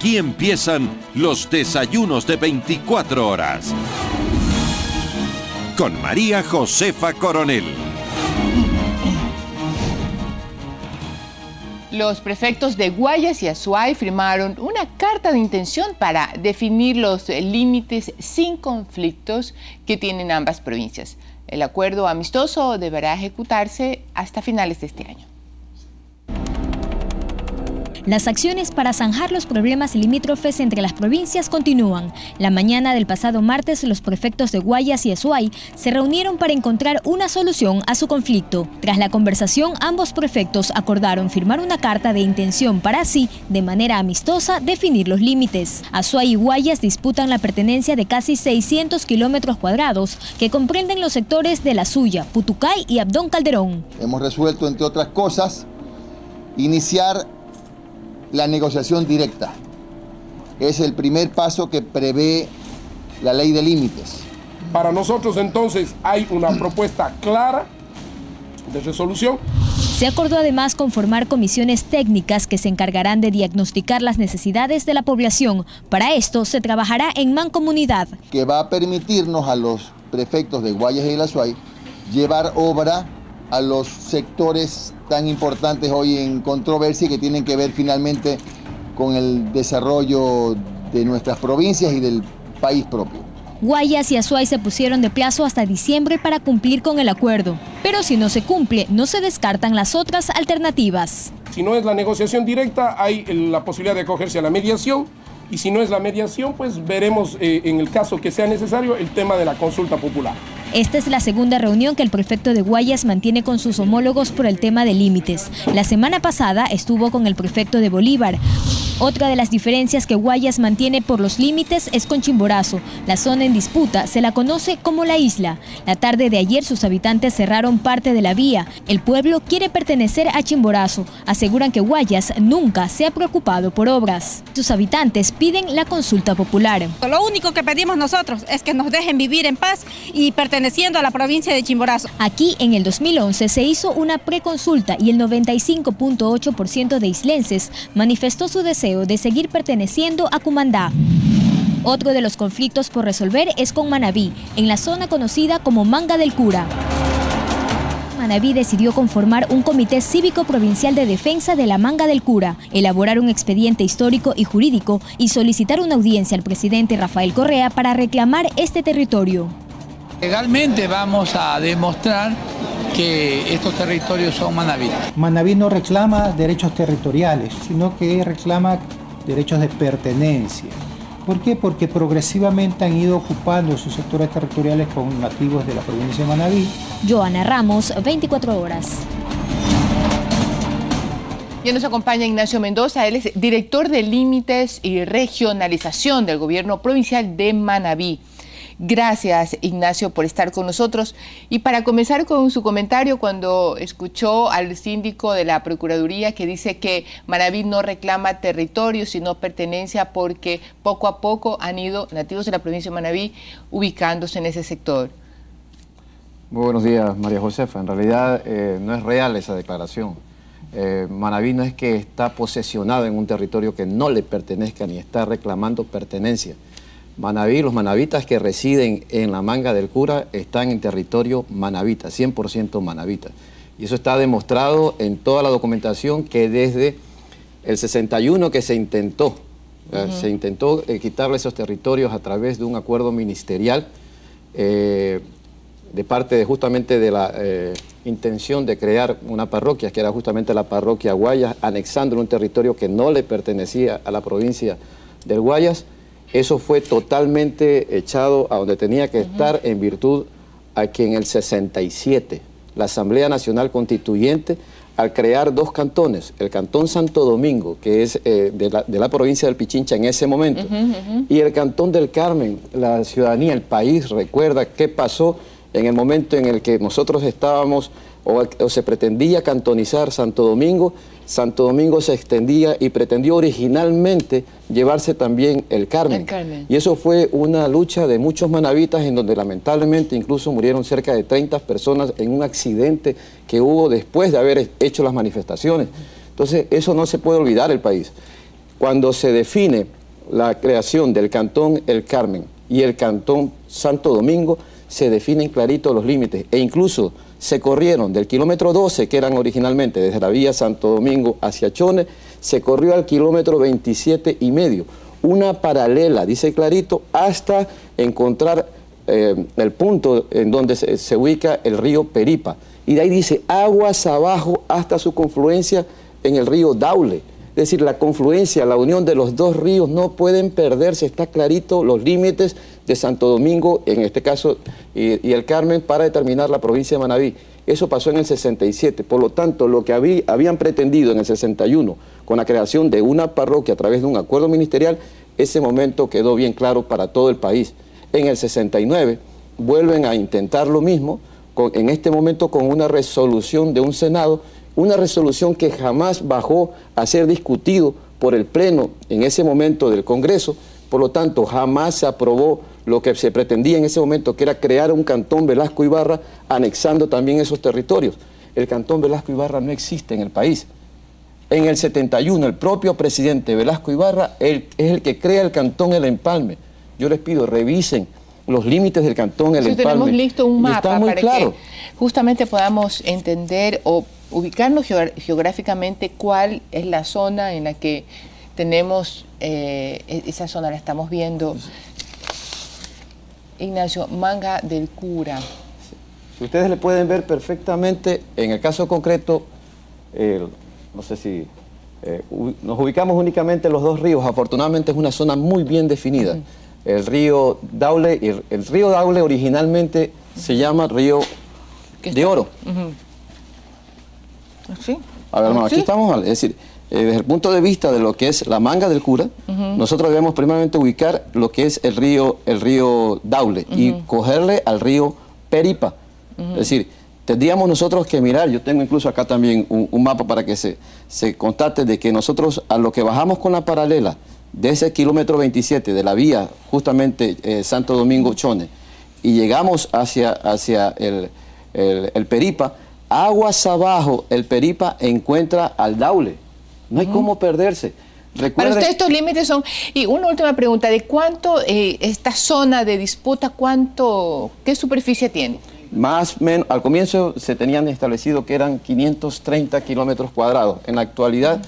Aquí empiezan los desayunos de 24 horas. Con María Josefa Coronel. Los prefectos de Guayas y Azuay firmaron una carta de intención para definir los límites sin conflictos que tienen ambas provincias. El acuerdo amistoso deberá ejecutarse hasta finales de este año. Las acciones para zanjar los problemas limítrofes entre las provincias continúan. La mañana del pasado martes, los prefectos de Guayas y Azuay se reunieron para encontrar una solución a su conflicto. Tras la conversación, ambos prefectos acordaron firmar una carta de intención para así, de manera amistosa, definir los límites. Azuay y Guayas disputan la pertenencia de casi 600 kilómetros cuadrados que comprenden los sectores de La Suya, Putucay y Abdón Calderón. Hemos resuelto, entre otras cosas, iniciar la negociación directa. Es el primer paso que prevé la ley de límites. Para nosotros entonces hay una propuesta clara de resolución. Se acordó además conformar comisiones técnicas que se encargarán de diagnosticar las necesidades de la población. Para esto se trabajará en mancomunidad, que va a permitirnos a los prefectos de Guayas y El Azuay llevar obra a los sectores tan importantes hoy en controversia que tienen que ver finalmente con el desarrollo de nuestras provincias y del país propio. Guayas y Azuay se pusieron de plazo hasta diciembre para cumplir con el acuerdo. Pero si no se cumple, no se descartan las otras alternativas. Si no es la negociación directa, hay la posibilidad de acogerse a la mediación. Y si no es la mediación, pues veremos en el caso que sea necesario el tema de la consulta popular. Esta es la segunda reunión que el prefecto de Guayas mantiene con sus homólogos por el tema de límites. La semana pasada estuvo con el prefecto de Bolívar. Otra de las diferencias que Guayas mantiene por los límites es con Chimborazo. La zona en disputa se la conoce como La Isla. La tarde de ayer sus habitantes cerraron parte de la vía. El pueblo quiere pertenecer a Chimborazo. Aseguran que Guayas nunca se ha preocupado por obras. Sus habitantes piden la consulta popular. Lo único que pedimos nosotros es que nos dejen vivir en paz y perteneciendo a la provincia de Chimborazo. Aquí en el 2011 se hizo una preconsulta y el 95.8% de islenses manifestó su deseo de seguir perteneciendo a Cumandá. Otro de los conflictos por resolver es con Manabí, en la zona conocida como Manga del Cura. Manabí decidió conformar un comité cívico provincial de defensa de la Manga del Cura, elaborar un expediente histórico y jurídico y solicitar una audiencia al presidente Rafael Correa para reclamar este territorio. Legalmente vamos a demostrar que estos territorios son manavitas. Manabí no reclama derechos territoriales, sino que reclama derechos de pertenencia. ¿Por qué? Porque progresivamente han ido ocupando sus sectores territoriales con nativos de la provincia de Manabí. Joana Ramos, 24 horas. Ya nos acompaña Ignacio Mendoza, él es director de Límites y Regionalización del Gobierno Provincial de Manabí. Gracias, Ignacio, por estar con nosotros. Y para comenzar con su comentario, cuando escuchó al síndico de la Procuraduría que dice que Manabí no reclama territorio, sino pertenencia, porque poco a poco han ido nativos de la provincia de Manabí ubicándose en ese sector. Muy buenos días, María Josefa. En realidad no es real esa declaración. Manabí no es que está posesionado en un territorio que no le pertenezca ni está reclamando pertenencia. Manabí, los manabitas que residen en la Manga del Cura están en territorio manabita, 100% manabita. Y eso está demostrado en toda la documentación que desde el 61 que se intentó quitarle esos territorios a través de un acuerdo ministerial de parte de justamente de la intención de crear una parroquia, que era justamente la parroquia Guayas, anexando un territorio que no le pertenecía a la provincia del Guayas. Eso fue totalmente echado a donde tenía que estar en virtud a que en el 67 la Asamblea Nacional Constituyente, al crear dos cantones, el Cantón Santo Domingo, que es de la provincia del Pichincha en ese momento, y el Cantón del Carmen, la ciudadanía, el país recuerda qué pasó en el momento en el que nosotros estábamos o se pretendía cantonizar Santo Domingo se extendía y pretendió originalmente llevarse también el Carmen. Y eso fue una lucha de muchos manabitas en donde lamentablemente incluso murieron cerca de 30 personas en un accidente que hubo después de haber hecho las manifestaciones. Entonces eso no se puede olvidar el país. cuando se define la creación del Cantón El Carmen y el Cantón Santo Domingo, se definen clarito los límites e incluso se corrieron del kilómetro 12, que eran originalmente desde la vía Santo Domingo hacia Chone, se corrió al kilómetro 27,5, una paralela, dice clarito, hasta encontrar el punto en donde se ubica el río Peripa. Y de ahí dice aguas abajo hasta su confluencia en el río Daule. Es decir, la confluencia, la unión de los dos ríos no pueden perderse, está clarito los límites de Santo Domingo, en este caso, y el Carmen, para determinar la provincia de Manabí. Eso pasó en el 67, por lo tanto, lo que habían pretendido en el 61, con la creación de una parroquia a través de un acuerdo ministerial, ese momento quedó bien claro para todo el país. En el 69 vuelven a intentar lo mismo, en este momento con una resolución de un Senado, una resolución que jamás bajó a ser discutido por el Pleno en ese momento del Congreso, por lo tanto jamás se aprobó lo que se pretendía en ese momento, que era crear un Cantón Velasco Ibarra, anexando también esos territorios. El Cantón Velasco Ibarra no existe en el país. En el 71 el propio presidente Velasco Ibarra es el que crea el Cantón El Empalme. Yo les pido, revisen los límites del Cantón El Empalme. Tenemos listo un mapa está muy para claro, que justamente podamos entender o ubicarnos geográficamente cuál es la zona en la que tenemos, esa zona la estamos viendo. Ignacio, Manga del Cura. Si ustedes le pueden ver perfectamente, en el caso concreto, no sé si nos ubicamos únicamente en los dos ríos, afortunadamente es una zona muy bien definida. El río Daule, el río Daule originalmente se llama Río de Oro. ¿Sí? A ver, hermano, ¿Sí? aquí estamos, es decir, desde el punto de vista de lo que es la Manga del Cura, nosotros debemos primeramente ubicar lo que es el río Daule y cogerle al río Peripa. Es decir, tendríamos nosotros que mirar, yo tengo incluso acá también un mapa para que se constate de que nosotros a lo que bajamos con la paralela de ese kilómetro 27 de la vía justamente Santo Domingo-Chone y llegamos hacia el Peripa, aguas abajo el Peripa encuentra al Daule. No hay cómo perderse. Recuerden, para usted estos límites son... Y una última pregunta, ¿de cuánto esta zona de disputa, qué superficie tiene? Más o menos, al comienzo se tenían establecido que eran 530 kilómetros cuadrados. En la actualidad,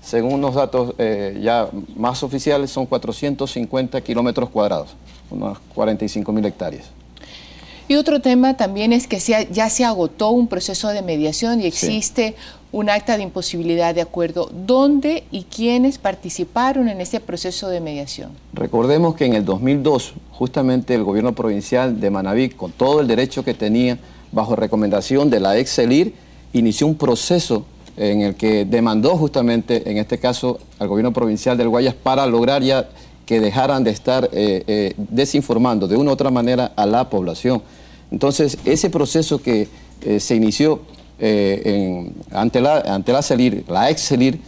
según unos datos ya más oficiales, son 450 kilómetros cuadrados, unas 45.000 hectáreas. Y otro tema también es que ya se agotó un proceso de mediación y existe un acta de imposibilidad de acuerdo. ¿Dónde y quiénes participaron en ese proceso de mediación? Recordemos que en el 2002, justamente el gobierno provincial de Manabí, con todo el derecho que tenía, bajo recomendación de la ex CELIR, inició un proceso en el que demandó justamente, en este caso, al gobierno provincial del Guayas para lograr ya que dejaran de estar desinformando de una u otra manera a la población. Entonces, ese proceso que se inició ante la CELIR, la ex CELIR,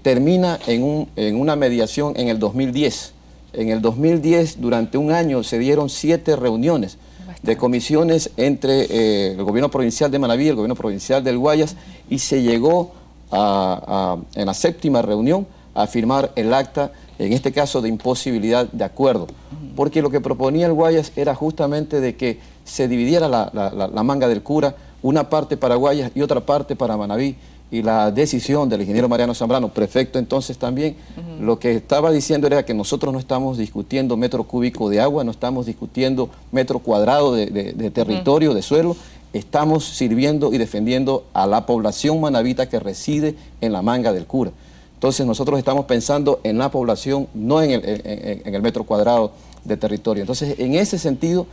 termina en una mediación en el 2010. En el 2010, durante un año, se dieron 7 reuniones de comisiones entre el gobierno provincial de Manabí y el gobierno provincial del Guayas y se llegó en la 7ª reunión a firmar el acta, en este caso de imposibilidad de acuerdo, porque lo que proponía el Guayas era justamente de que se dividiera la Manga del Cura, una parte para Guayas y otra parte para Manabí, y la decisión del ingeniero Mariano Zambrano, prefecto entonces también, lo que estaba diciendo era que nosotros no estamos discutiendo metro cúbico de agua, no estamos discutiendo metro cuadrado de territorio, de suelo, estamos sirviendo y defendiendo a la población manabita que reside en la Manga del Cura. Entonces nosotros estamos pensando en la población, no en el metro cuadrado de territorio. Entonces, en ese sentido,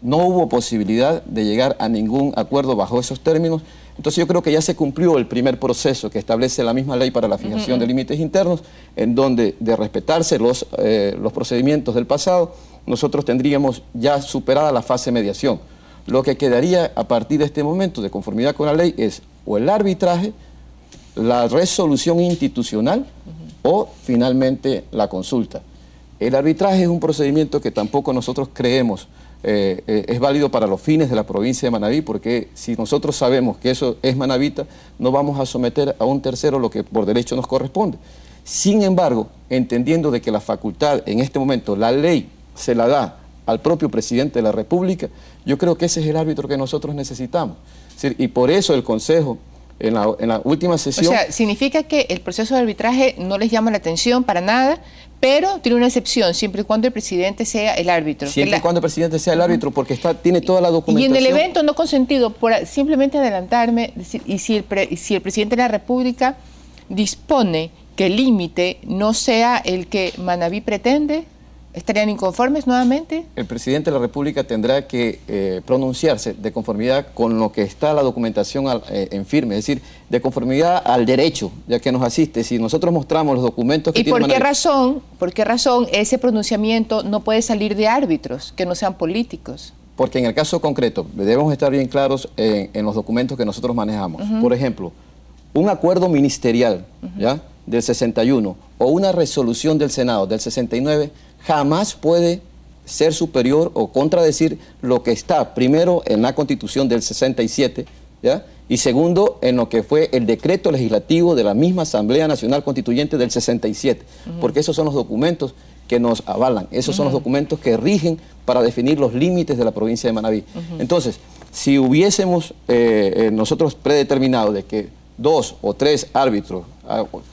no hubo posibilidad de llegar a ningún acuerdo bajo esos términos. Entonces yo creo que ya se cumplió el primer proceso que establece la misma ley para la fijación de límites internos, en donde, de respetarse los procedimientos del pasado, nosotros tendríamos ya superada la fase de mediación. Lo que quedaría a partir de este momento, de conformidad con la ley, es o el arbitraje, la resolución institucional o finalmente la consulta. El arbitraje es un procedimiento que tampoco nosotros creemos es válido para los fines de la provincia de Manabí, porque si nosotros sabemos que eso es manabita, no vamos a someter a un tercero lo que por derecho nos corresponde. Sin embargo, entendiendo de que la facultad en este momento, la ley se la da al propio presidente de la República, yo creo que ese es el árbitro que nosotros necesitamos. Y por eso el Consejo, en la última sesión... O sea, significa que el proceso de arbitraje no les llama la atención para nada, pero tiene una excepción, siempre y cuando el presidente sea el árbitro. Siempre y cuando el presidente sea el árbitro, porque tiene toda la documentación. Y en el evento no consentido, por simplemente adelantarme, y si el presidente de la República dispone que el límite no sea el que Manabí pretende, ¿estarían inconformes nuevamente? El presidente de la República tendrá que pronunciarse de conformidad con lo que está la documentación en firme, es decir, de conformidad al derecho, ya que nos asiste. Si nosotros mostramos los documentos que tiene Manabí... ¿Por qué razón ese pronunciamiento no puede salir de árbitros que no sean políticos? Porque en el caso concreto debemos estar bien claros en los documentos que nosotros manejamos. Por ejemplo, un acuerdo ministerial, ¿ya?, del 61 o una resolución del Senado del 69 jamás puede ser superior o contradecir lo que está primero en la Constitución del 67, ¿ya?, y segundo en lo que fue el decreto legislativo de la misma Asamblea Nacional Constituyente del 67, porque esos son los documentos que nos avalan, esos son los documentos que rigen para definir los límites de la provincia de Manabí. Entonces, si hubiésemos nosotros predeterminado de que 2 o 3 árbitros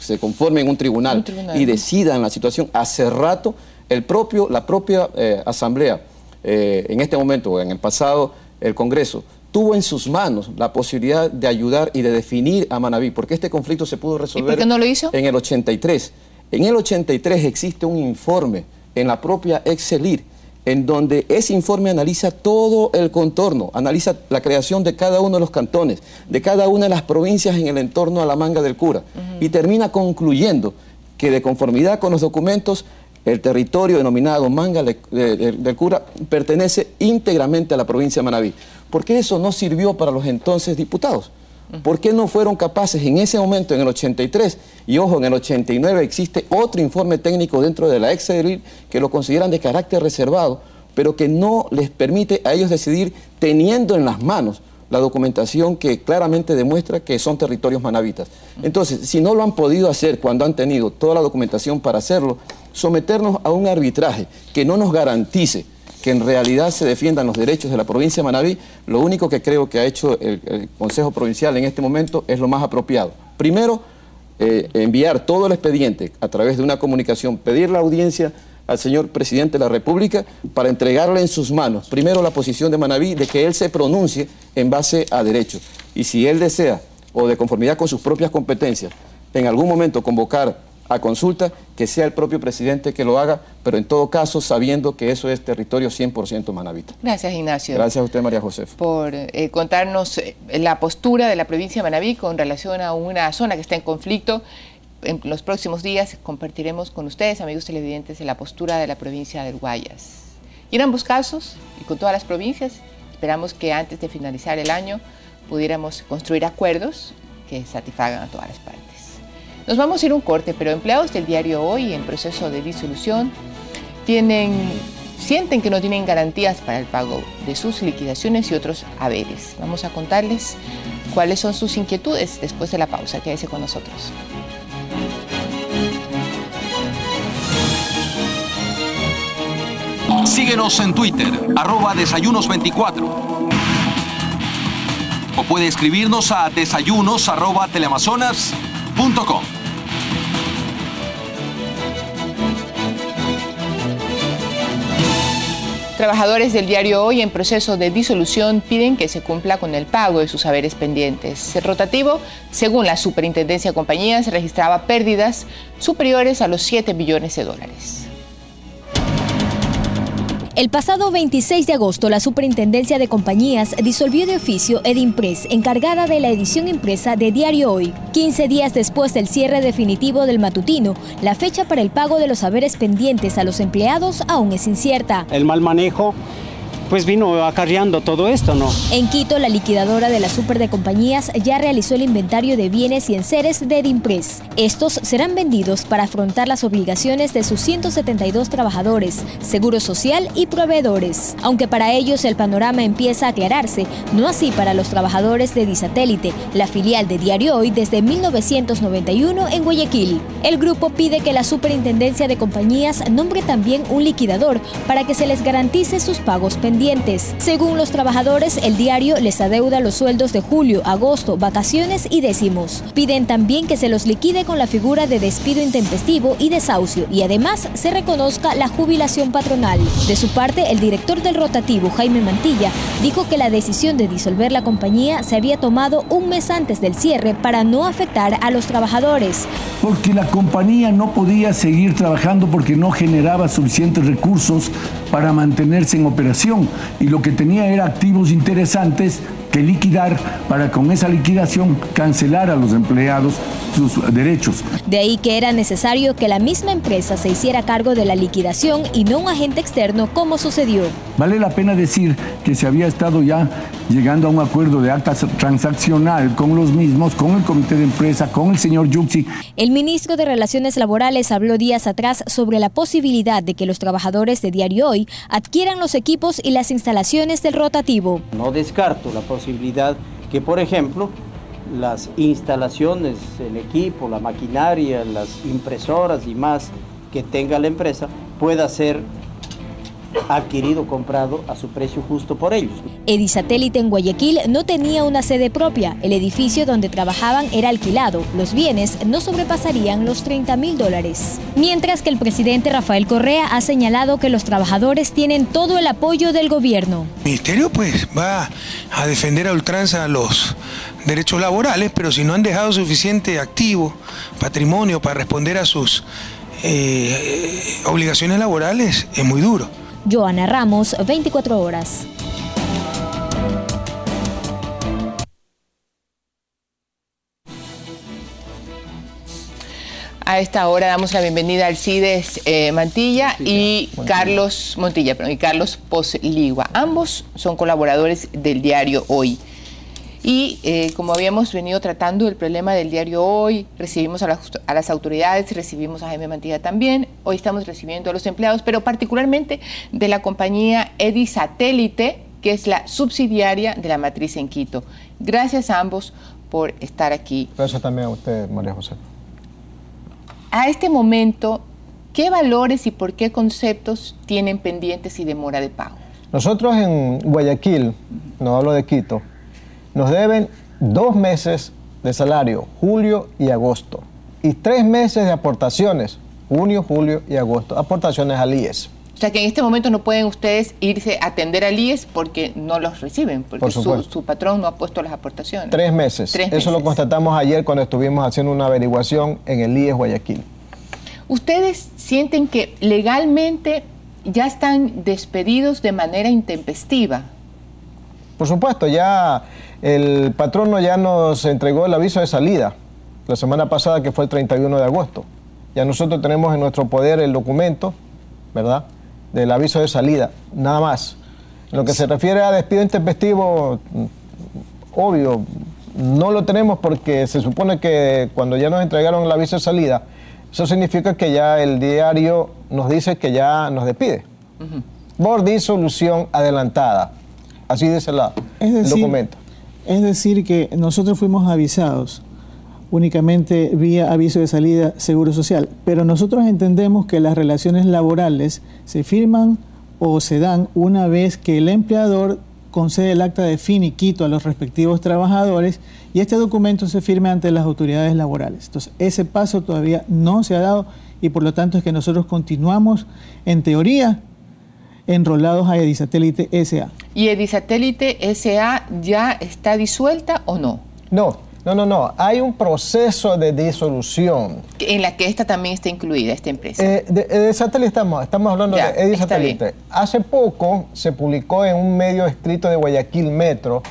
se conformen en un tribunal y decidan la situación, hace rato la propia Asamblea, en este momento o en el pasado, el Congreso, tuvo en sus manos la posibilidad de ayudar y de definir a Manabí, porque este conflicto se pudo resolver. ¿Y por qué no lo hizo? En el 83. En el 83 existe un informe en la propia Excelir, en donde ese informe analiza todo el contorno, analiza la creación de cada uno de los cantones, de cada una de las provincias en el entorno a la Manga del Cura, y termina concluyendo que de conformidad con los documentos, el territorio denominado Manga del Cura pertenece íntegramente a la provincia de Manabí. ¿Por qué eso no sirvió para los entonces diputados? ¿Por qué no fueron capaces en ese momento, en el 83, y ojo, en el 89 existe otro informe técnico dentro de la Excelir que lo consideran de carácter reservado, pero que no les permite a ellos decidir teniendo en las manos la documentación que claramente demuestra que son territorios manabitas? Entonces, si no lo han podido hacer cuando han tenido toda la documentación para hacerlo, someternos a un arbitraje que no nos garantice que en realidad se defiendan los derechos de la provincia de Manabí, lo único que creo que ha hecho el Consejo Provincial en este momento es lo más apropiado. Primero, enviar todo el expediente a través de una comunicación, pedir la audiencia al señor presidente de la República para entregarle en sus manos, primero la posición de Manabí, de que él se pronuncie en base a derecho. Y si él desea, o de conformidad con sus propias competencias, en algún momento convocar a consulta, que sea el propio presidente que lo haga, pero en todo caso sabiendo que eso es territorio 100% manabita. Gracias, Ignacio. Gracias a usted, María Josefa. Por contarnos la postura de la provincia de Manabí con relación a una zona que está en conflicto. En los próximos días compartiremos con ustedes, amigos televidentes, la postura de la provincia del Guayas. Y en ambos casos, y con todas las provincias, esperamos que antes de finalizar el año pudiéramos construir acuerdos que satisfagan a todas las partes. Nos vamos a ir a un corte, pero empleados del diario Hoy en proceso de disolución sienten que no tienen garantías para el pago de sus liquidaciones y otros haberes. Vamos a contarles cuáles son sus inquietudes después de la pausa. Quédese con nosotros. Síguenos en Twitter, @desayunos24. O puede escribirnos a desayunos@teleamazonas.com. Trabajadores del diario Hoy en proceso de disolución piden que se cumpla con el pago de sus haberes pendientes. El rotativo, según la Superintendencia de Compañías, registraba pérdidas superiores a los 7 billones de dólares. El pasado 26 de agosto, la Superintendencia de Compañías disolvió de oficio Edimpress, encargada de la edición impresa de Diario Hoy. 15 días después del cierre definitivo del matutino, la fecha para el pago de los haberes pendientes a los empleados aún es incierta. El mal manejo pues vino acarreando todo esto, ¿no? En Quito, la liquidadora de la Super de Compañías ya realizó el inventario de bienes y enseres de Edimpress. Estos serán vendidos para afrontar las obligaciones de sus 172 trabajadores, seguro social y proveedores. Aunque para ellos el panorama empieza a aclararse, no así para los trabajadores de Edisatélite, la filial de Diario Hoy desde 1991 en Guayaquil. El grupo pide que la Superintendencia de Compañías nombre también un liquidador para que se les garantice sus pagos pendientes. Según los trabajadores, el diario les adeuda los sueldos de julio, agosto, vacaciones y décimos. Piden también que se los liquide con la figura de despido intempestivo y desahucio y además se reconozca la jubilación patronal. De su parte, el director del rotativo, Jaime Mantilla, dijo que la decisión de disolver la compañía se había tomado un mes antes del cierre para no afectar a los trabajadores. Porque la compañía no podía seguir trabajando porque no generaba suficientes recursos para mantenerse en operación y lo que tenía era activos interesantes que liquidar para con esa liquidación cancelar a los empleados sus derechos. De ahí que era necesario que la misma empresa se hiciera cargo de la liquidación y no un agente externo como sucedió. Vale la pena decir que se había estado ya llegando a un acuerdo de acta transaccional con los mismos, con el comité de empresa, con el señor Yuxi. El ministro de Relaciones Laborales habló días atrás sobre la posibilidad de que los trabajadores de Diario Hoy adquieran los equipos y las instalaciones del rotativo. No descarto la posibilidad que, por ejemplo, las instalaciones, el equipo, la maquinaria, las impresoras y más que tenga la empresa pueda ser adquirido, comprado a su precio justo por ellos. Edisatélite en Guayaquil no tenía una sede propia. El edificio donde trabajaban era alquilado. Los bienes no sobrepasarían los $30.000. Mientras que el presidente Rafael Correa ha señalado que los trabajadores tienen todo el apoyo del gobierno. El ministerio pues va a defender a ultranza los derechos laborales, pero si no han dejado suficiente activo, patrimonio para responder a sus obligaciones laborales, es muy duro. Joana Ramos, 24 horas. A esta hora damos la bienvenida a Alcides Mantilla y Carlos Montilla, y Carlos Posligua. Ambos son colaboradores del Diario Hoy. Y como habíamos venido tratando el problema del Diario Hoy, recibimos a las autoridades, recibimos a Jaime Mantilla también, hoy estamos recibiendo a los empleados, pero particularmente de la compañía Edisatélite, que es la subsidiaria de la matriz en Quito. Gracias a ambos por estar aquí. Gracias también a usted, María José. A este momento, ¿qué valores y por qué conceptos tienen pendientes y demora de pago? Nosotros en Guayaquil, no hablo de Quito, nos deben 2 meses de salario, julio y agosto, y 3 meses de aportaciones, junio, julio y agosto, aportaciones al IES. O sea que en este momento no pueden ustedes irse a atender al IES porque no los reciben, porque su patrón no ha puesto las aportaciones. 3 meses. Eso lo constatamos ayer cuando estuvimos haciendo una averiguación en el IES Guayaquil. ¿Ustedes sienten que legalmente ya están despedidos de manera intempestiva? Por supuesto, ya el patrono ya nos entregó el aviso de salida la semana pasada, que fue el 31 de agosto. Ya nosotros tenemos en nuestro poder el documento, ¿verdad?, del aviso de salida, nada más. En lo que se refiere a despido intempestivo, obvio, no lo tenemos porque se supone que cuando ya nos entregaron el aviso de salida, eso significa que ya el diario nos dice que ya nos despide. Por disolución adelantada. Así dice el documento. Es decir, que nosotros fuimos avisados únicamente vía aviso de salida Seguro Social, pero nosotros entendemos que las relaciones laborales se firman o se dan una vez que el empleador concede el acta de finiquito a los respectivos trabajadores y este documento se firme ante las autoridades laborales. Entonces, ese paso todavía no se ha dado y por lo tanto es que nosotros continuamos, en teoría, enrolados a Edisatélite S.A. ¿Y Edisatélite S.A. ya está disuelta o no? No. Hay un proceso de disolución. En la que esta también está incluida, esta empresa. De satélite estamos hablando de Edisatélite. Hace poco se publicó en un medio escrito de Guayaquil Metro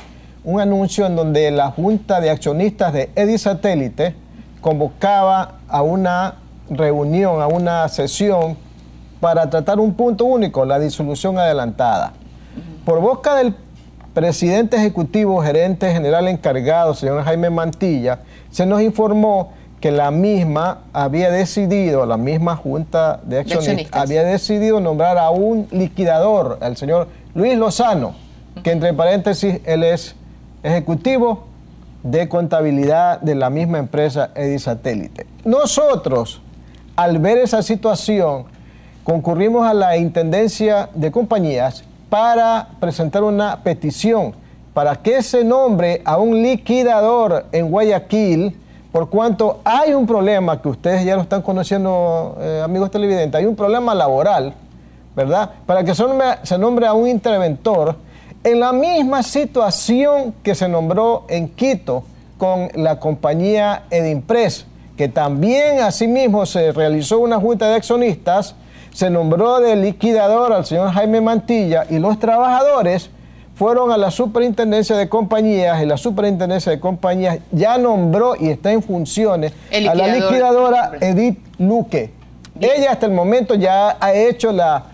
un anuncio en donde la Junta de Accionistas de Edisatélite convocaba a una reunión, a una sesión para tratar un punto único, la disolución adelantada. por boca del presidente ejecutivo, gerente general encargado, señor Jaime Mantilla, se nos informó que la misma había decidido, la misma Junta de Accionistas había decidido nombrar a un liquidador, al señor Luis Lozano, que entre paréntesis, él es ejecutivo de contabilidad de la misma empresa Edisatélite. Nosotros, al ver esa situación, concurrimos a la Intendencia de Compañías para presentar una petición para que se nombre a un liquidador en Guayaquil, por cuanto hay un problema que ustedes ya lo están conociendo, amigos televidentes, hay un problema laboral, ¿verdad? Para que se nombre a un interventor en la misma situación que se nombró en Quito con la compañía Edimpress, que también asimismo se realizó una junta de accionistas, se nombró de liquidador al señor Jaime Mantilla y los trabajadores fueron a la superintendencia de compañías y la superintendencia de compañías ya nombró y está en funciones a la liquidadora Edith Luque. Ella hasta el momento ya ha hecho las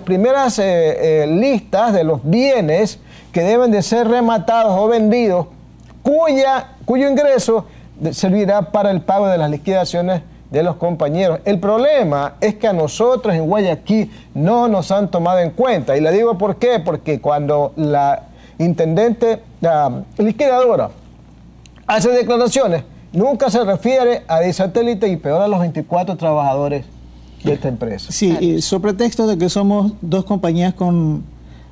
primeras listas de los bienes que deben de ser rematados o vendidos, cuyo ingreso servirá para el pago de las liquidaciones de los compañeros. El problema es que a nosotros en Guayaquil no nos han tomado en cuenta. Y le digo por qué, porque cuando la intendente, la liquidadora, hace declaraciones, nunca se refiere a Edisatélite y peor a los 24 trabajadores de esta empresa. Sí, y sobre pretexto de que somos dos compañías con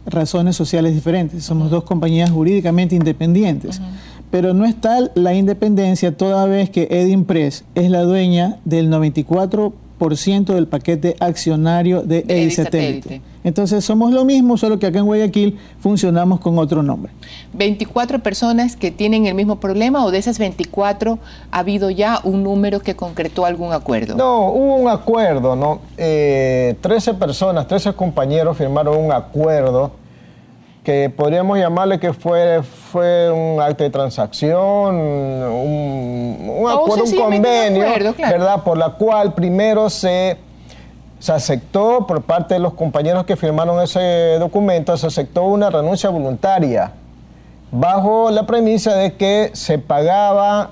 razones sociales diferentes, somos dos compañías jurídicamente independientes. Pero no está la independencia toda vez que Edimpress es la dueña del 94% del paquete accionario de Edisatélite. Entonces somos lo mismo, solo que acá en Guayaquil funcionamos con otro nombre. 24 personas que tienen el mismo problema, o de esas 24 ha habido ya un número que concretó algún acuerdo. No, hubo un acuerdo, ¿no? 13 personas, 13 compañeros firmaron un acuerdo que podríamos llamarle que fue un acto de transacción, un acuerdo, un convenio, claro, ¿verdad? Por la cual primero se aceptó por parte de los compañeros que firmaron ese documento, se aceptó una renuncia voluntaria, bajo la premisa de que se pagaba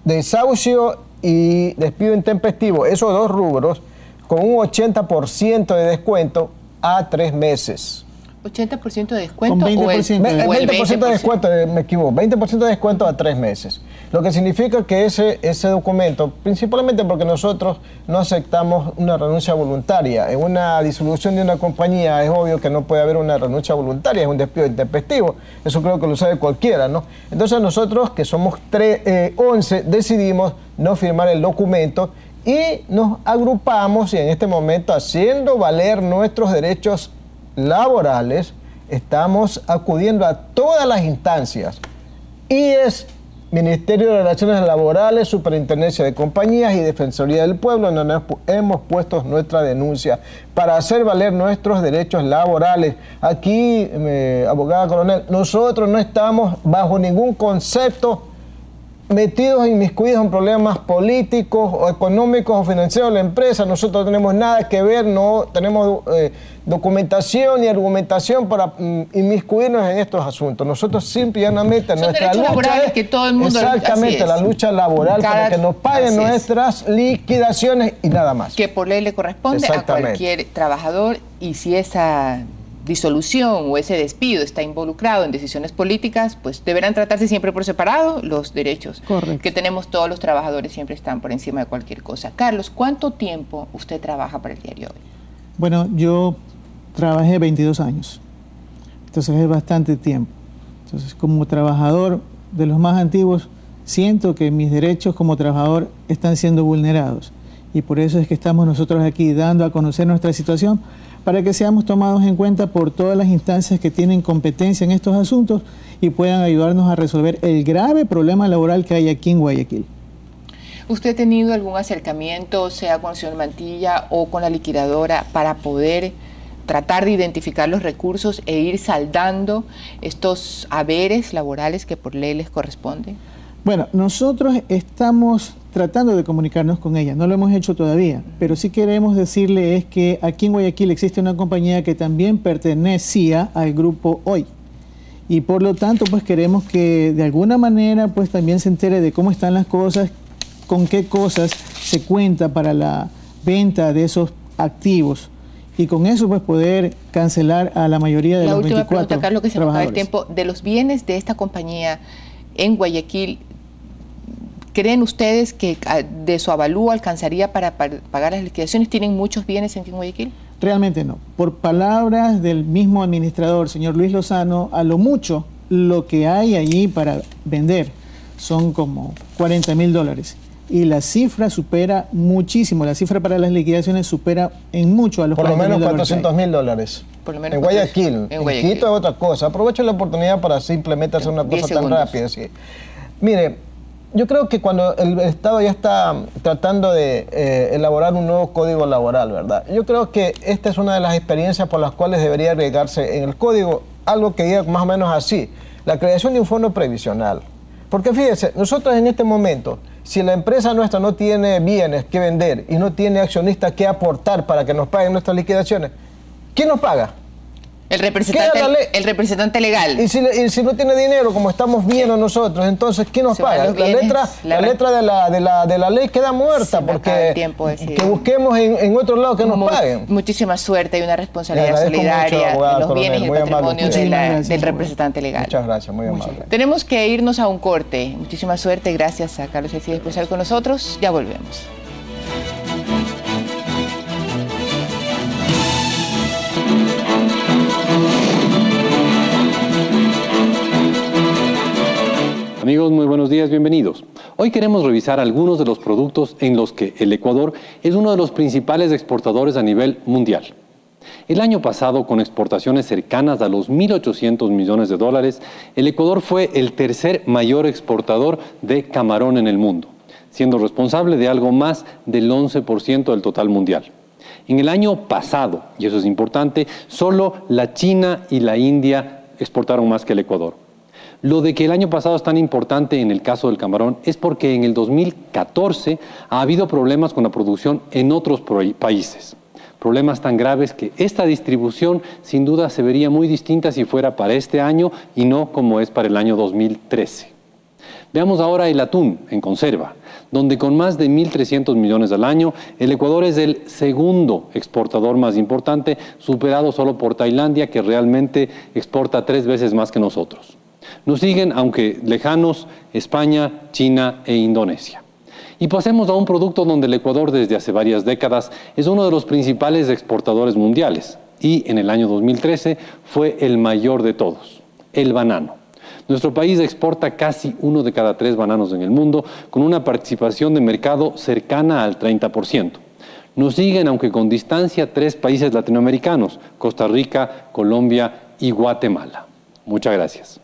desahucio y despido intempestivo, esos dos rubros, con un 80% de descuento a 3 meses. ¿80% de descuento? Con 20% de descuento, me equivoco, 20% de descuento a 3 meses. Lo que significa que ese documento, principalmente porque nosotros no aceptamos una renuncia voluntaria. En una disolución de una compañía es obvio que no puede haber una renuncia voluntaria, es un despido intempestivo. Eso creo que lo sabe cualquiera, ¿no? Entonces nosotros, que somos 11, decidimos no firmar el documento y nos agrupamos y en este momento, haciendo valer nuestros derechos laborales, estamos acudiendo a todas las instancias, IES, Ministerio de Relaciones Laborales, Superintendencia de Compañías y Defensoría del Pueblo, en donde hemos puesto nuestra denuncia para hacer valer nuestros derechos laborales. Aquí, abogada coronel, nosotros no estamos bajo ningún concepto metidos, inmiscuidos en problemas políticos o económicos o financieros de la empresa. Nosotros no tenemos nada que ver, no tenemos documentación ni argumentación para inmiscuirnos en estos asuntos. Nosotros simplemente nuestra lucha es, que todo el mundo, exactamente, la lucha laboral para que nos paguen nuestras liquidaciones y nada más. Que por ley le corresponde a cualquier trabajador, y si esa disolución o ese despido está involucrado en decisiones políticas, pues deberán tratarse siempre por separado. Los derechos que tenemos todos los trabajadores siempre están por encima de cualquier cosa. Carlos, ¿cuánto tiempo usted trabaja para el diario Hoy? Bueno, yo trabajé 22 años, entonces es bastante tiempo. Entonces, como trabajador de los más antiguos, siento que mis derechos como trabajador están siendo vulnerados, y por eso es que estamos nosotros aquí dando a conocer nuestra situación, para que seamos tomados en cuenta por todas las instancias que tienen competencia en estos asuntos y puedan ayudarnos a resolver el grave problema laboral que hay aquí en Guayaquil. ¿Usted ha tenido algún acercamiento, sea con el señor Mantilla o con la liquidadora, para poder tratar de identificar los recursos e ir saldando estos haberes laborales que por ley les corresponde? Bueno, nosotros estamos tratando de comunicarnos con ella, no lo hemos hecho todavía, pero sí queremos decirle es que aquí en Guayaquil existe una compañía que también pertenecía al grupo Hoy. Y por lo tanto, pues queremos que de alguna manera pues también se entere de cómo están las cosas, con qué cosas se cuenta para la venta de esos activos. Y con eso pues poder cancelar a la mayoría de los 24 La última pregunta, Carlos, que se nos acaba el trabajadores. tiempo. De los bienes de esta compañía en Guayaquil, ¿creen ustedes que de su avalúo alcanzaría para pagar las liquidaciones? ¿Tienen muchos bienes en Guayaquil? Realmente no. Por palabras del mismo administrador, señor Luis Lozano, a lo mucho lo que hay allí para vender son como $40.000. Y la cifra supera muchísimo, la cifra para las liquidaciones supera en mucho a los por lo menos $400.000. Por lo menos en Guayaquil. En Quito es otra cosa. Aprovecho la oportunidad para simplemente hacer una cosa tan rápida. Sí. Mire, yo creo que cuando el Estado ya está tratando de elaborar un nuevo código laboral, ¿verdad? Yo creo que esta es una de las experiencias por las cuales debería agregarse en el código algo que diga más o menos así, la creación de un fondo previsional. Porque fíjese, nosotros en este momento, si la empresa nuestra no tiene bienes que vender y no tiene accionistas que aportar para que nos paguen nuestras liquidaciones, ¿quién nos paga? El representante legal. Y si no tiene dinero, como estamos viendo nosotros, entonces ¿quién nos paga? La letra de la ley queda muerta, porque que busquemos en otro lado que nos paguen. Muchísima suerte y una responsabilidad solidaria en los bienes y el patrimonio del representante legal. Muchas gracias, muy amable. Tenemos que irnos a un corte. Muchísima suerte, gracias a Carlos Alcides por estar con nosotros. Ya volvemos. Amigos, muy buenos días, bienvenidos. Hoy queremos revisar algunos de los productos en los que el Ecuador es uno de los principales exportadores a nivel mundial. El año pasado, con exportaciones cercanas a los 1.800 millones de dólares, el Ecuador fue el tercer mayor exportador de camarón en el mundo, siendo responsable de algo más del 11% del total mundial. En el año pasado, y eso es importante, solo la China y la India exportaron más que el Ecuador. Lo de que el año pasado es tan importante en el caso del camarón es porque en el 2014 ha habido problemas con la producción en otros países. Problemas tan graves que esta distribución sin duda se vería muy distinta si fuera para este año y no como es para el año 2013. Veamos ahora el atún en conserva, donde con más de 1.300 millones al año, el Ecuador es el segundo exportador más importante, superado solo por Tailandia, que realmente exporta 3 veces más que nosotros. Nos siguen, aunque lejanos, España, China e Indonesia. Y pasemos a un producto donde el Ecuador desde hace varias décadas es uno de los principales exportadores mundiales y en el año 2013 fue el mayor de todos, el banano. Nuestro país exporta casi 1 de cada 3 bananos en el mundo con una participación de mercado cercana al 30%. Nos siguen, aunque con distancia, 3 países latinoamericanos, Costa Rica, Colombia y Guatemala. Muchas gracias.